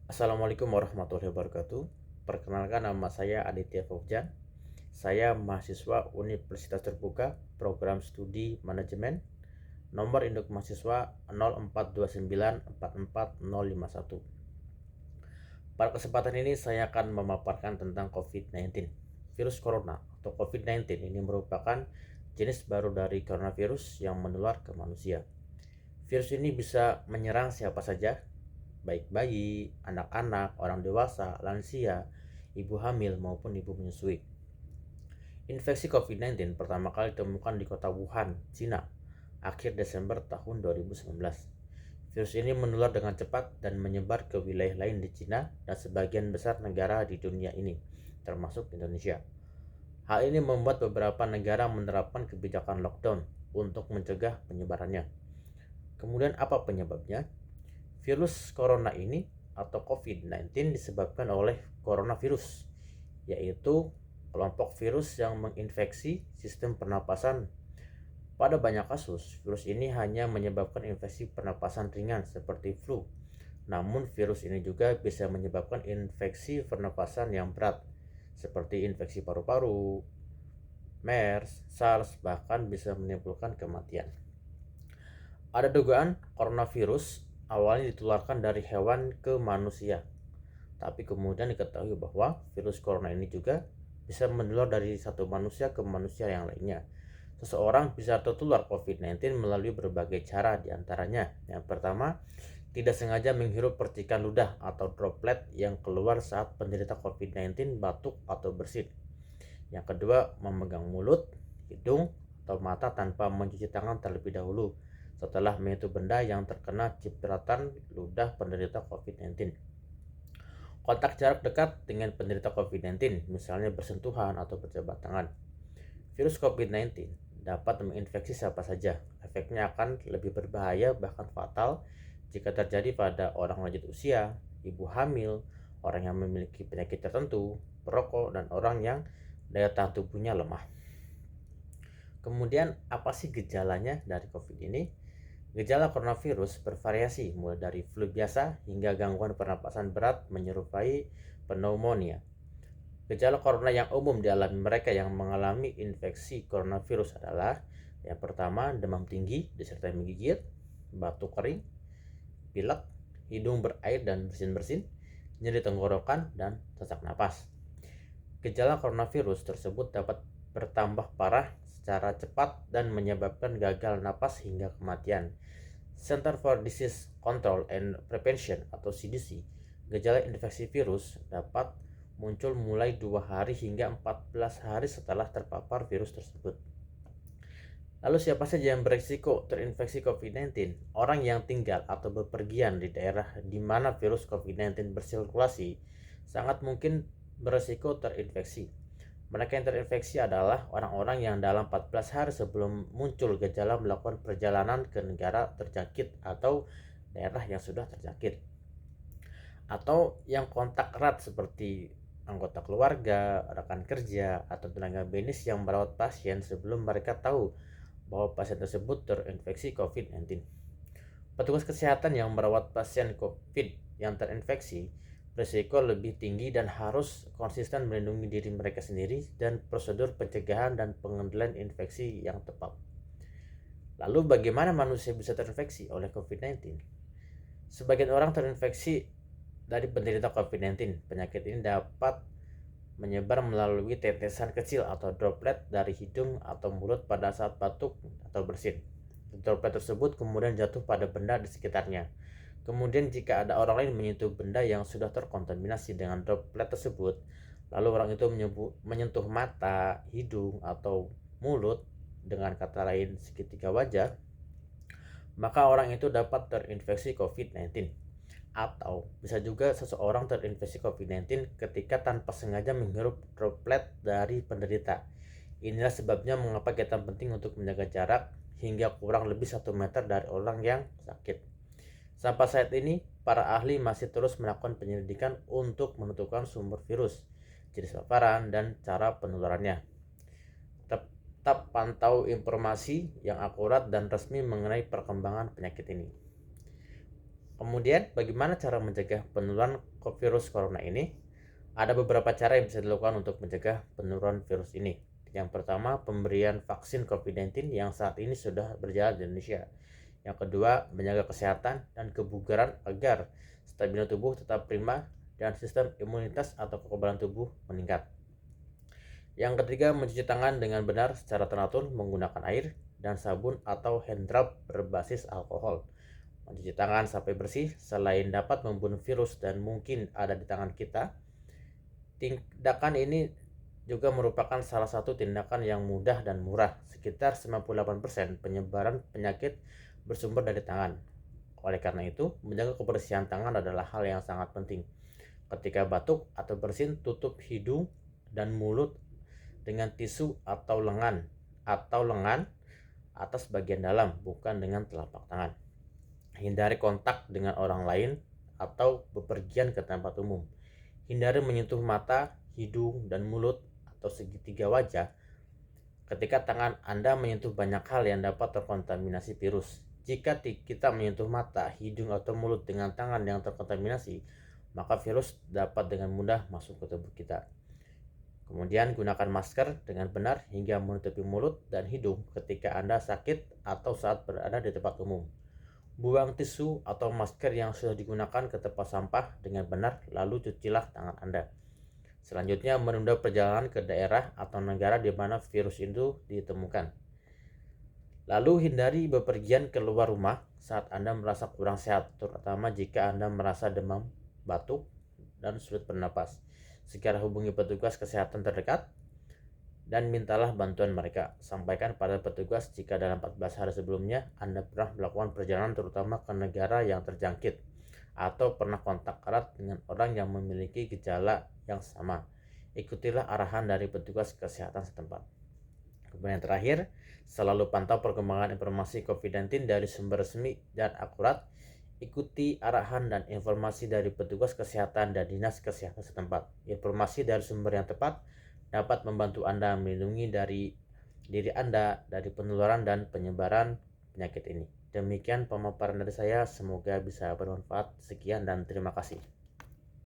Assalamualaikum warahmatullahi wabarakatuh. Perkenalkan, nama saya Aditya Fofjan. Saya mahasiswa Universitas Terbuka Program Studi Manajemen. Nomor induk mahasiswa 0429444051. Pada kesempatan ini saya akan memaparkan tentang COVID-19. Virus corona atau COVID-19 ini merupakan jenis baru dari coronavirus yang menular ke manusia. Virus ini bisa menyerang siapa saja, baik bayi, anak-anak, orang dewasa, lansia, ibu hamil maupun ibu menyusui. Infeksi COVID-19 pertama kali ditemukan di kota Wuhan, Cina, akhir Desember tahun 2019. Virus ini menular dengan cepat dan menyebar ke wilayah lain di Cina dan sebagian besar negara di dunia ini, termasuk Indonesia. Hal ini membuat beberapa negara menerapkan kebijakan lockdown untuk mencegah penyebarannya. Kemudian apa penyebabnya? Virus corona ini atau COVID-19 disebabkan oleh coronavirus, yaitu kelompok virus yang menginfeksi sistem pernapasan. Pada banyak kasus, virus ini hanya menyebabkan infeksi pernapasan ringan seperti flu. Namun virus ini juga bisa menyebabkan infeksi pernapasan yang berat seperti infeksi paru-paru, MERS, SARS, bahkan bisa menimbulkan kematian. Ada dugaan coronavirus awalnya ditularkan dari hewan ke manusia, tapi kemudian diketahui bahwa virus corona ini juga bisa menular dari satu manusia ke manusia yang lainnya. Seseorang bisa tertular COVID-19 melalui berbagai cara, diantaranya yang pertama, tidak sengaja menghirup percikan ludah atau droplet yang keluar saat penderita COVID-19 batuk atau bersin. Yang kedua, memegang mulut, hidung, atau mata tanpa mencuci tangan terlebih dahulu setelah menyentuh benda yang terkena cipratan ludah penderita COVID-19. Kontak jarak dekat dengan penderita COVID-19, misalnya bersentuhan atau berjabat tangan. Virus COVID-19 dapat menginfeksi siapa saja. Efeknya akan lebih berbahaya bahkan fatal jika terjadi pada orang lanjut usia, ibu hamil, orang yang memiliki penyakit tertentu, perokok, dan orang yang daya tahan tubuhnya lemah. Kemudian apa sih gejalanya dari COVID ini? Gejala coronavirus bervariasi mulai dari flu biasa hingga gangguan pernapasan berat menyerupai pneumonia. Gejala corona yang umum dialami mereka yang mengalami infeksi coronavirus adalah yang pertama, demam tinggi disertai menggigit, batuk kering, pilek, hidung berair dan bersin-bersin, nyeri tenggorokan, dan sesak napas. Gejala coronavirus tersebut dapat bertambah parah secara cepat dan menyebabkan gagal napas hingga kematian. Center for Disease Control and Prevention atau CDC, gejala infeksi virus dapat muncul mulai 2 hari hingga 14 hari setelah terpapar virus tersebut. Lalu siapa saja yang berisiko terinfeksi COVID-19? Orang yang tinggal atau bepergian di daerah di mana virus COVID-19 bersirkulasi sangat mungkin berisiko terinfeksi. Mereka yang terinfeksi adalah orang-orang yang dalam 14 hari sebelum muncul gejala melakukan perjalanan ke negara terjangkit atau daerah yang sudah terjangkit. Atau yang kontak erat seperti anggota keluarga, rekan kerja, atau tenaga medis yang merawat pasien sebelum mereka tahu bahwa pasien tersebut terinfeksi COVID-19. Petugas kesehatan yang merawat pasien COVID yang terinfeksi berisiko lebih tinggi dan harus konsisten melindungi diri mereka sendiri dan prosedur pencegahan dan pengendalian infeksi yang tepat. Lalu bagaimana manusia bisa terinfeksi oleh COVID-19? Sebagian orang terinfeksi dari penderita COVID-19. Penyakit ini dapat menyebar melalui tetesan kecil atau droplet dari hidung atau mulut pada saat batuk atau bersin. Droplet tersebut kemudian jatuh pada benda di sekitarnya. Kemudian jika ada orang lain menyentuh benda yang sudah terkontaminasi dengan droplet tersebut, lalu orang itu menyentuh mata, hidung, atau mulut, dengan kata lain segitiga wajah, maka orang itu dapat terinfeksi COVID-19. Atau bisa juga seseorang terinfeksi COVID-19 ketika tanpa sengaja menghirup droplet dari penderita. Inilah sebabnya mengapa kita penting untuk menjaga jarak hingga kurang lebih 1 meter dari orang yang sakit. Sampai saat ini, para ahli masih terus melakukan penyelidikan untuk menentukan sumber virus, jenis paparan, dan cara penularannya. Tetap pantau informasi yang akurat dan resmi mengenai perkembangan penyakit ini. Kemudian, bagaimana cara mencegah penularan virus corona ini? Ada beberapa cara yang bisa dilakukan untuk mencegah penularan virus ini. Yang pertama, pemberian vaksin COVID-19 yang saat ini sudah berjalan di Indonesia. Yang kedua, menjaga kesehatan dan kebugaran agar stamina tubuh tetap prima dan sistem imunitas atau kekebalan tubuh meningkat. Yang ketiga, mencuci tangan dengan benar secara teratur menggunakan air dan sabun atau hand rub berbasis alkohol. Mencuci tangan sampai bersih selain dapat membunuh virus dan mungkin ada di tangan kita, tindakan ini juga merupakan salah satu tindakan yang mudah dan murah. Sekitar 98% penyebaran penyakit bersumber dari tangan. Oleh karena itu, menjaga kebersihan tangan adalah hal yang sangat penting. Ketika batuk atau bersin, tutup hidung dan mulut dengan tisu atau lengan atas bagian dalam, bukan dengan telapak tangan. Hindari kontak dengan orang lain atau bepergian ke tempat umum. Hindari menyentuh mata, hidung, dan mulut atau segitiga wajah ketika tangan Anda menyentuh banyak hal yang dapat terkontaminasi virus. Jika kita menyentuh mata, hidung, atau mulut dengan tangan yang terkontaminasi, maka virus dapat dengan mudah masuk ke tubuh kita. Kemudian gunakan masker dengan benar hingga menutupi mulut dan hidung ketika Anda sakit atau saat berada di tempat umum. Buang tisu atau masker yang sudah digunakan ke tempat sampah dengan benar, lalu cucilah tangan Anda. Selanjutnya, menunda perjalanan ke daerah atau negara di mana virus itu ditemukan. Lalu hindari bepergian keluar rumah saat Anda merasa kurang sehat, terutama jika Anda merasa demam, batuk, dan sulit bernapas. Segera hubungi petugas kesehatan terdekat dan mintalah bantuan mereka. Sampaikan pada petugas jika dalam 14 hari sebelumnya Anda pernah melakukan perjalanan terutama ke negara yang terjangkit atau pernah kontak erat dengan orang yang memiliki gejala yang sama. Ikutilah arahan dari petugas kesehatan setempat. Kemudian terakhir, selalu pantau perkembangan informasi COVID-19 dari sumber resmi dan akurat. Ikuti arahan dan informasi dari petugas kesehatan dan dinas kesehatan setempat. Informasi dari sumber yang tepat dapat membantu Anda melindungi diri Anda dari penularan dan penyebaran penyakit ini. Demikian pemaparan dari saya, semoga bisa bermanfaat. Sekian dan terima kasih.